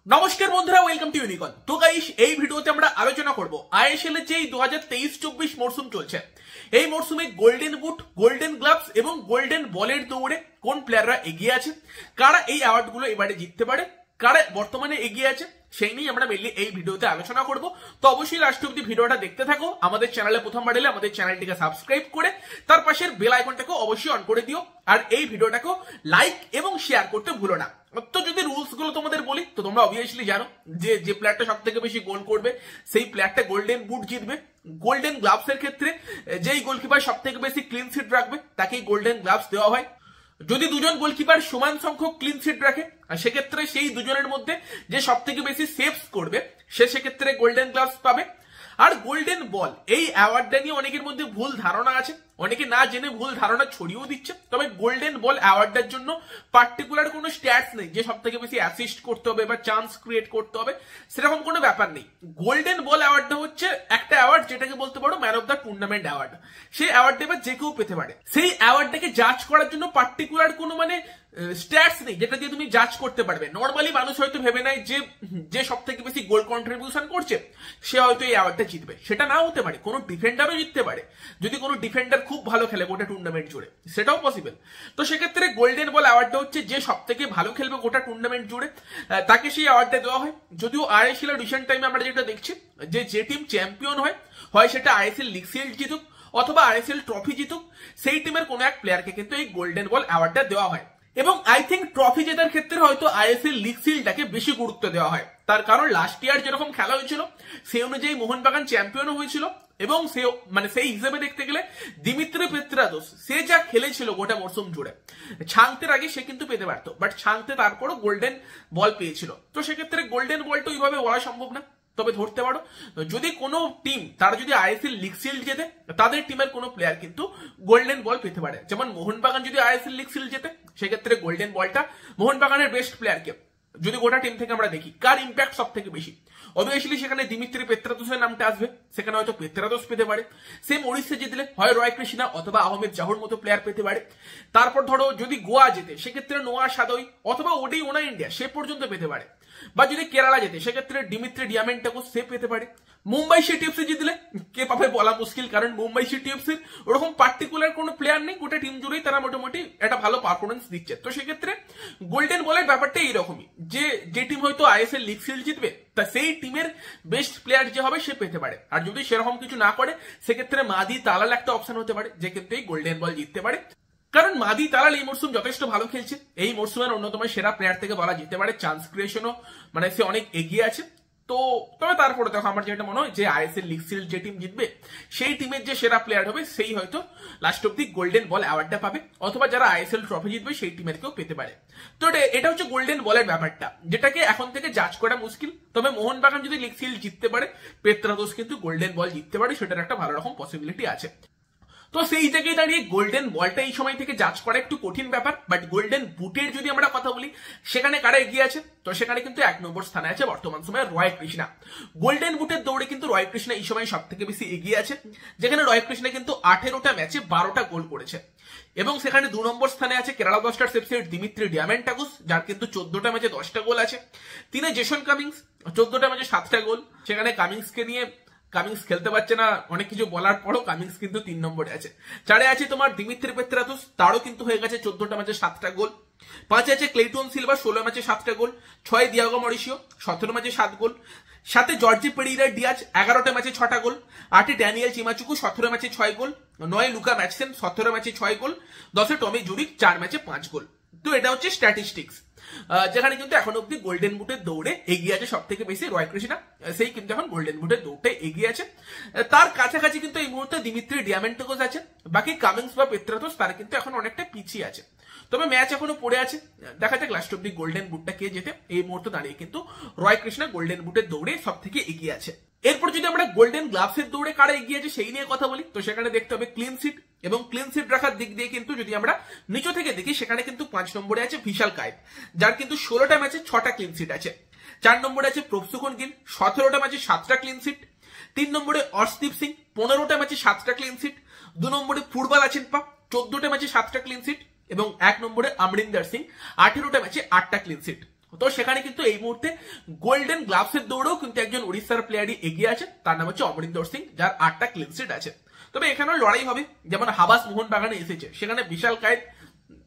নমস্কার বন্ধুরা, welcome to ইউনিকন। তো গাইস, এই ভিডিওতে আমরা আলোচনা করব আইএসএল এর যে 2023-24 মরশুম চলছে, এই মরশুমে গোল্ডেন বুট, গোল্ডেন গ্লাভস এবং গোল্ডেন বলের দৌড়ে কোন প্লেয়াররা এগিয়ে আছে, কারা এই অ্যাওয়ার্ডগুলো এবারে জিততে পারে, কারা বর্তমানে এগিয়ে আছে, সেই নিয়ে আমরা মেনলি এই ভিডিওতে আলোচনা করব। তো অবশ্যই লাস্ট অব্দি ভিডিওটা দেখতে থাকো। আমাদের চ্যানেলে প্রথমবার এলে আমাদের চ্যানেলটিকে সাবস্ক্রাইব করে তার পাশের বেল আইকনটাকে অবশ্যই অন করে দিও, আর এই ভিডিওটাকে লাইক এবং শেয়ার করতে ভুলো না। তো যদি রুলস গুলো তোমাদের বলি, তো তোমরা অবভিয়াসলি জানো যে প্লেয়ারটা সব থেকে বেশি গোল করবে সেই প্লেয়ারটা গোল্ডেন বুট জিতবে। গোল্ডেন গ্লাভস এর ক্ষেত্রে যেই গোলকিপার সব থেকে বেশি ক্লিন শিট রাখবে তাকেই গোল্ডেন গ্লাভস দেওয়া হয়। যদি দুজন গোলকিপার সমান সংখ্যক ক্লিন শিট রাখে, সেক্ষেত্রে সেই দুজনের মধ্যে যে সব থেকে বেশি সেভস করবে সেক্ষেত্রে গোল্ডেন গ্লাভস পাবে। আর গোল্ডেন বল, এই অ্যাওয়ার্ডটা নিয়ে অনেকের মধ্যে ভুল ধারণা আছে, অনেকে না জেনে ভুল ধারণা ছড়িয়েও দিচ্ছে। তবে গোল্ডেন বল অ্যাওয়ার্ডটার জন্য পার্টিকুলার কোনো স্ট্যাটস নেই যে সব থেকে বেশি অ্যাসিস্ট করতে হবে বা চান্স ক্রিয়েট করতে হবে, সেরকম কোনো ব্যাপার নেই। গোল্ডেন বল অ্যাওয়ার্ডটা হচ্ছে একটা অ্যাওয়ার্ড যেটাকে বলতে পারো man of the tournament award. সেই অ্যাওয়ার্ডটা এবার যে কেউ পেতে পারে। সেই অ্যাওয়ার্ডটাকে জাজ করার জন্য পার্টিকুলার কোনো স্ট্যাটস নেই যেটা দিয়ে তুমি জাজ করতে পারবে। নর্মালি মানুষ হয়তো ভেবে নেয় যে সব থেকে বেশি গোল কন্ট্রিবিউশন করছে সে হয়তো এই অ্যাওয়ার্ডটা জিতবে, সেটা নাও হতে পারে। কোনো ডিফেন্ডারও জিততে পারে, যদি কোনো ডিফেন্ডার খুব ভালো খেলে গোটা টুর্নামেন্ট জুড়ে, সেটাও পসিবল। তো সেক্ষেত্রে গোল্ডেন বল অ্যাওয়ার্ডটা হচ্ছে যে সব থেকে ভালো খেলবে গোটা টুর্নামেন্ট জুড়ে তাকে সেই অ্যাওয়ার্ডটা দেওয়া হয়। যদিও আইএসএল এর রিসেন্ট টাইমে আমরা যেটা দেখছি যে টিম চ্যাম্পিয়ন হয় সেটা আইএসএল লিগ শিল্ড জিতুক অথবা আইএসএল ট্রফি জিতুক, সেই টিমের কোনো এক প্লেয়ারকে কিন্তু এই গোল্ডেন বল অ্যাওয়ার্ডটা দেওয়া হয়। এবং আই থিঙ্ক ট্রফি জেতার ক্ষেত্রে হয়তো আইএসএল লিগ শিল্ডটাকে বেশি গুরুত্ব দেওয়া হয়। তার কারণ লাস্ট ইয়ার যেরকম খেলা হয়েছিল সেই অনুযায়ী মোহনবাগান চ্যাম্পিয়নও হয়েছিল, এবং সেই হিসেবে দেখতে গেলে দিমিত্রি পেত্রাদোস সে যা খেলেছিল গোটা মরশুম জুড়ে, ছাংতের আগে সে কিন্তু পেতে পারতো, বাট ছাংতে তারপরও গোল্ডেন বল পেয়েছিল। তো সেক্ষেত্রে গোল্ডেন বলটা ওইভাবে বলা সম্ভব না। তবে ধরতে পারো যদি কোনো টিম তারা যদি আইএসএল লিগ শিল্ড জেতে, তাদের টিমের কোনো প্লেয়ার কিন্তু গোল্ডেন বল পেতে পারে। যেমন মোহনবাগান যদি আইএসএল লিগ শিল্ড জেতে, সেক্ষেত্রে গোল্ডেন বলটা মোহনবাগানের বেস্ট প্লেয়ারকে, যদি গোটা টিম থেকে আমরা দেখি কার ইম্প্যাক্ট সব থেকে বেশি, অবভিয়াসলি সেখানে দিমিত্রি পেত্রাদোসের নামটা আসবে, সেখানে হয়তো পেত্রাদোস পেতে পারে। সেম ওড়িশা জিতলে হয় রয় কৃষ্ণা অথবা আহমেদ জাহুর মতো প্লেয়ার পেতে পারে। তারপর ধরো যদি গোয়া জেতে, সেক্ষেত্রে নোয়া সাদই অথবা ওডি ওনা ইন্ডিয়া সে পর্যন্ত পেতে পারে। বা যদি কেরালা জেতে, সেক্ষেত্রে ডিমিত্রি ডিয়ামেন্টাকো সে পেতে পারে। মুম্বাই সিটি এফসি জিতলে কে পাবে বলা মুশকিল, কারণ মুম্বাই সিটি এফসির ওরকম পার্টিকুলার কোনো প্লেয়ার নেই, গোটা টিম জুড়েই তারা মোটামুটি একটা ভালো পারফরমেন্স দিচ্ছে। তো সেক্ষেত্রে গোল্ডেন বলের ব্যাপারটা এইরকমই, যে টিম হয়তো আইএসএল লিগ শিল্ড জিতবে তা সেই টিমের বেস্ট প্লেয়ার যে হবে সে পেতে পারে। আর যদি সেরকম কিছু না করে, সেক্ষেত্রে মাদি তালাল একটা অপশন হতে পারে যে কিন্তু এই গোল্ডেন বল জিততে পারে। কারণ মাদি তালাল এই মরশুম যথেষ্ট ভালো খেলছে, এই মরশুমের অন্যতম সেরা প্লেয়ার থেকে বলা যেতে পারে। চান্স ক্রিয়েশনও সে অনেক এগিয়ে আছে। তো তবে তারপরে দেখো আমার যেটা মনে হয় যে আইএসএল লিগ শিল্ড যে টিম জিতবে সেই টিমের যে সেরা প্লেয়ার হবে সেই হয়তো লাস্ট অব্দি গোল্ডেন বল অ্যাওয়ার্ডটা পাবে, অথবা যারা আইএসএল ট্রফি জিতবে সেই টিমের কেউ পেতে পারে। তো এটা হচ্ছে গোল্ডেন বলের ব্যাপারটা, যেটাকে এখন থেকে জাজ করা মুশকিল। তবে মোহনবাগান যদি লিগ শিল্ড জিততে পারে, পেত্রাদোস কিন্তু গোল্ডেন বল জিততে পারে, সেটার একটা ভালো রকম পসিবিলিটি আছে। তো সেই জায়গায় দাঁড়িয়ে গোল্ডেন বলটা এই সময় থেকে জাজ করা একটু কঠিন ব্যাপার। বাট গোল্ডেন বুটের যদি আমরা কথা বলি, সেখানে কারা এগিয়ে আছে, তো সেখানে কিন্তু 1 নম্বর স্থানে আছে বর্তমান সময়ে রয় কৃষ্ণা। গোল্ডেন বুটের দৌড়ে কিন্তু রয় কৃষ্ণা এই সময় সব থেকে বেশি এগিয়ে আছে, যেখানে রয় কৃষ্ণা কিন্তু 18টা ম্যাচে 12টা গোল করেছে। এবং সেখানে 2 নম্বর স্থানে আছে কেরালা ব্লাস্টার্স এফসির দিমিত্রি ডিয়ামেন্টাকোস, যার কিন্তু 14টা ম্যাচে 10টা গোল আছে। 3 জেসন কামিংস, 14টা ম্যাচে 7টা গোল। সেখানে কামিংসকে নিয়ে, কামিংস খেলতে পারছে না অনেক কিছু বলার পরও, কামিংস কিন্তু 3 নম্বরে আছে। 4 আছে তোমার দিমিত্রি পেত্রাদোস, তারও কিন্তু হয়ে গেছে 14টা ম্যাচে 7টা গোল। 5 আছে ক্লেটন সিলভা, 16 ম্যাচে 7টা গোল। 6 দিয়াগো মরিসিও, 17 ম্যাচে 7 গোল। 7 জর্জি পেরিরা ডিয়াজ, 11টা ম্যাচে 6টা গোল। 8 ড্যানিয়েল চিমাচুকু, 17 ম্যাচে 6 গোল। 9 লুকা ম্যাটসেন, 17 ম্যাচে 6 গোল। 10 টমি জুরিক, 4 ম্যাচে 5 গোল। তো এটা হচ্ছে স্ট্যাটিস্টিক্স, যেখানে কিন্তু এখন অব্দি গোল্ডেন বুটের দৌড়ে এগিয়ে আছে সব থেকে বেশি রয় কৃষ্ণা, সেই কিন্তু এখন গোল্ডেন বুটের দৌড়ে এগিয়ে আছে। তার কাছাকাছি কিন্তু এই মুহূর্তে দিমিত্রি ডিয়ামেন্টাকোস আছে। বাকি কামিংস বা পেত্রাদোস তারা কিন্তু এখন অনেকটা পিছিয়ে আছে। তবে ম্যাচ এখনো পড়ে আছে, দেখা যাক লাস্ট অব্দি গোল্ডেন বুটটা কে জেতে। এই মুহূর্তে দাঁড়িয়ে কিন্তু রয় কৃষ্ণা গোল্ডেন বুটের দৌড়ে সব থেকে এগিয়ে আছে। এরপর যদি আমরা গোল্ডেন গ্লাভসের দৌড়ে কারা এগিয়ে আছে সেই নিয়ে কথা বলি, তো সেখানে দেখতে হবে ক্লিন শিট, এবং ক্লিন শিট রাখার দিক দিয়ে কিন্তু যদি আমরা নিচু থেকে দেখি, সেখানে কিন্তু 5 নম্বরে আছে বিশাল কায়েত, যার কিন্তু 16টা ম্যাচে 6টা ক্লিন শিট আছে। 4 নম্বরে আছে প্রভসুখন গিল, 17টা ম্যাচে 7টা ক্লিন শিট। 3 নম্বরে অর্শদীপ সিং, 15টা ম্যাচে 7টা ক্লিন শিট। 2 নম্বরে ফুটবল আছেন পা, 14টা ম্যাচে 7টা ক্লিন শিট। এবং 1 নম্বরে অমরিন্দর সিং, 18টা ম্যাচে 8টা ক্লিন শিট। তো সেখানে কিন্তু এই মুহূর্তে গোল্ডেন গ্লাভসের দৌড়েও কিন্তু একজন উড়িষ্যার প্লেয়ারই এগিয়ে আছে, তার নাম হচ্ছে অমরিন্দর সিং, যার 8টা ক্লিন শিট আছে। তবে এখানেও লড়াই হবে, যেমন হাবাস মোহনবাগানে এসেছে সেখানে বিশাল কায়েত,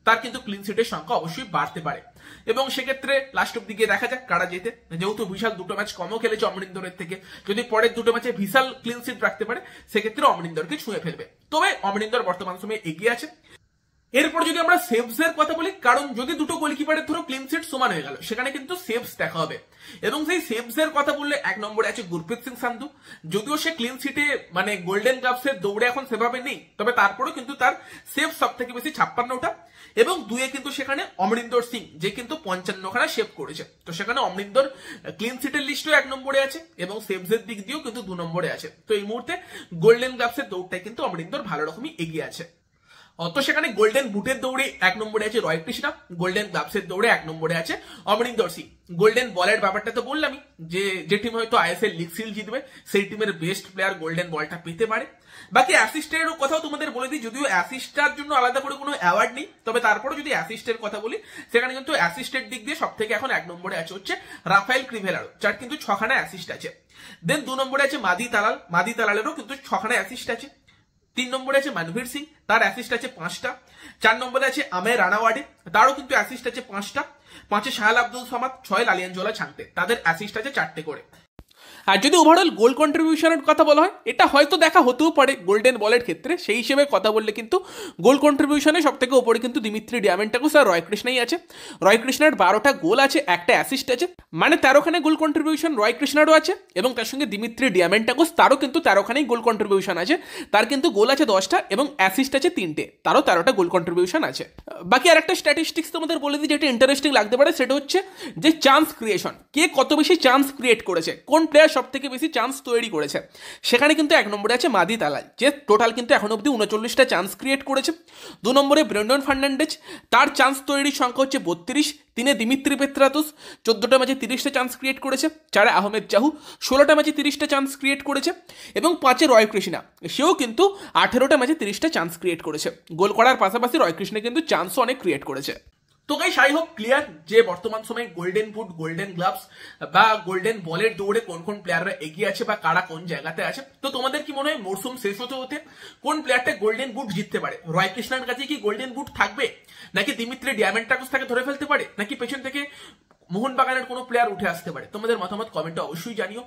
তার কিন্তু ক্লিন শিটের সংখ্যা অবশ্যই বাড়তে পারে এবং সেক্ষেত্রে লাস্ট অব দিকে দেখা যাক কারা যেতে। যেহেতু বিশাল দুটো ম্যাচ কমও খেলেছে অমরিন্দরের থেকে, যদি পরের দুটো ম্যাচে বিশাল ক্লিন শিট রাখতে পারে সেক্ষেত্রে অমরিন্দরকে ছুঁয়ে ফেলবে। তবে অমরিন্দর বর্তমান সময়ে এগিয়ে আছে। এরপর যদি আমরা সেভস এর কথা বলি, কারণ যদি দুটো গোলকিপারের ধরো ক্লিন শিট সমান হয়ে গেল সেখানে কিন্তু সেভস দেখা হবে, এবং সেই সেভস এর কথা বললে 1 নম্বরে আছে গুরপ্রীত সিং সান্ধু। যদিও সে ক্লিন শিটে মানে গোল্ডেন গ্লাভস এর দৌড়ে এখন সেভাবে নেই, তবে তারপরেও কিন্তু তার সেভ সব থেকে বেশি 56টা, এবং 2-এ কিন্তু সেখানে অমরিন্দর সিং যে কিন্তু 55খানা সেভ করেছে। তো সেখানে অমরিন্দর ক্লিন শিটের লিস্টেও 1 নম্বরে আছে এবং সেভস এর দিক দিয়েও কিন্তু 2 নম্বরে আছে। তো এই মুহূর্তে গোল্ডেন গ্লাভস এর দৌড়টাই কিন্তু অমরিন্দর ভালো রকমই এগিয়ে আছে। তো সেখানে গোল্ডেন বুটের দৌড়ে 1 নম্বরে আছে রয় কৃষ্ণা, গোল্ডেন গ্লাভসের দৌড়ে 1 নম্বরে আছে অমরিন্দর সিং। গোল্ডেন বলের ব্যাপারটা তো বললামই, যে টিম হয়তো আইএসএল লিগ সিল জিতবে সেই টিমের বেস্ট প্লেয়ার গোল্ডেন বলটা পেতে পারে। বাকি অ্যাসিস্টেরও কথাও তোমাদের বলে দিই, যদিও অ্যাসিস্টার জন্য আলাদা করে কোনো অ্যাওয়ার্ড নেই, তবে তারপরে যদি অ্যাসিস্টের কথা বলি সেখানে কিন্তু অ্যাসিস্টের দিক দিয়ে সব থেকে এখন 1 নম্বরে আছে হচ্ছে রাফায়েল ক্রিভেলারো, যার কিন্তু 6খানা অ্যাসিস্ট আছে। দেন 2 নম্বরে আছে মাদি তালালেরও কিন্তু 6খানা অ্যাসিস্ট আছে। 3 নম্বরে আছে মনভীর সিং, তার অ্যাসিস্ট আছে 5টা। 4 নম্বরে আছে আমের রানাওয়াডে, তারও কিন্তু অ্যাসিস্ট আছে 5টা। 5-এ শাহাল আব্দুল সামাদ, 6-এ লালিয়ানজোলা ছাংতে, তাদের অ্যাসিস্ট আছে 4টে করে। আর যদি ওভারঅল গোল কন্ট্রিবিউশনের কথা বলা হয়, এটা হয়তো দেখা হতেও পারে গোল্ডেন বলের ক্ষেত্রে, সেই হিসেবে কথা বললে কিন্তু গোল কন্ট্রিবিউশনে সব থেকে ওপরে কিন্তু দিমিত্রি ডিয়ামেন্টাকুস আর রয় কৃষ্ণাই আছে। রয় কৃষ্ণার 12টা গোল আছে, 1টা অ্যাসিস্ট আছে, মানে 13খানে গোল কন্ট্রিবিউশন রয় কৃষ্ণারও আছে, এবং তার সঙ্গে দিমিত্রি ডিয়ামেন্টাকুস তারও কিন্তু 13খানেই গোল কন্ট্রিবিউশন আছে। তার কিন্তু গোল আছে 10টা এবং অ্যাসিস্ট আছে 3টে, তারও 13টা গোল কন্ট্রিবিউশন আছে। বাকি আর একটা স্ট্যাটিস্টিক্স তোমাদের বলে দিই যেটা ইন্টারেস্টিং লাগতে পারে, সেটা হচ্ছে যে চান্স ক্রিয়েশন, কে কত বেশি চান্স ক্রিয়েট করেছে, কোন প্লেয়ার সব থেকে বেশি চান্স তৈরি করেছে। সেখানে কিন্তু 1 নম্বরে আছে মাদি তালাল, যে টোটাল কিন্তু এখন অব্দি 39টা চান্স ক্রিয়েট করেছে। 2 নম্বরে ব্রেন্ডন ফার্নান্ডেজ, তার চান্স তৈরির সংখ্যা হচ্ছে 32। 3-এ দিমিত্রি পেত্রাতুস, 14টা ম্যাচে 30টা চান্স ক্রিয়েট করেছে। 4-এ আহমেদ চাহু, 16টা ম্যাচে 30টা চান্স ক্রিয়েট করেছে, এবং 5-এ রয় কৃষ্ণা, সেও কিন্তু 18টা ম্যাচে 30টা চান্স ক্রিয়েট করেছে। গোল করার পাশাপাশি রয় কৃষ্ণা কিন্তু চান্সও অনেক ক্রিয়েট করেছে। তো গাইস আই হোপ ক্লিয়ার যে বর্তমান সময়ে গোল্ডেন বুট, গোল্ডেন গ্লাভস বা গোল্ডেন বলের দৌড়ে কোন কোন প্লেয়াররা এগিয়ে আছে বা কারা কোন জায়গাতে আছে। তো তোমাদের কি মনে হয় মরসুম শেষ হতে হতে কোন প্লেয়ারটা গোল্ডেন বুট জিততে পারে? রয় কৃষ্ণার কাছে কি গোল্ডেন বুট থাকবে, নাকি দিমিত্রি ডিয়ামেন্টাকুস তাকে ধরে ফেলতে পারে, নাকি পেছন থেকে মোহনবাগানের কোনো প্লেয়ার উঠে আসতে পারে? তোমাদের মতামত কমেন্টে অবশ্যই জানিও।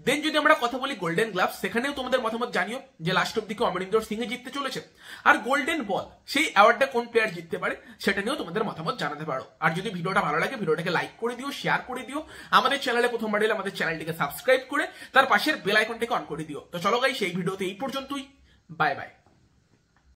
দেন যদি আমরা কথা বলি গোল্ডেন গ্লাভস, সেখানেও তোমাদের মতামত জানিও যে লাস্ট অব দিকে অমরিন্দর সিং জিততে চলেছে, আর গোল্ডেন বল সেই অ্যাওয়ার্ডটা কোন প্লেয়ার জিততে পারে সেটা নিয়েও তোমাদের মতামত জানাতে পারো। আর যদি ভিডিওটা ভালো লাগে ভিডিওটাকে লাইক করে দিও, শেয়ার করে দিও, আমাদের চ্যানেলে প্রথমবার এলে আমাদের চ্যানেলটিকে সাবস্ক্রাইব করে তার পাশের বেল আইকনটাকে অন করে দিও। তো চলো গাইস এই ভিডিওতে এই পর্যন্তই, বাই বাই।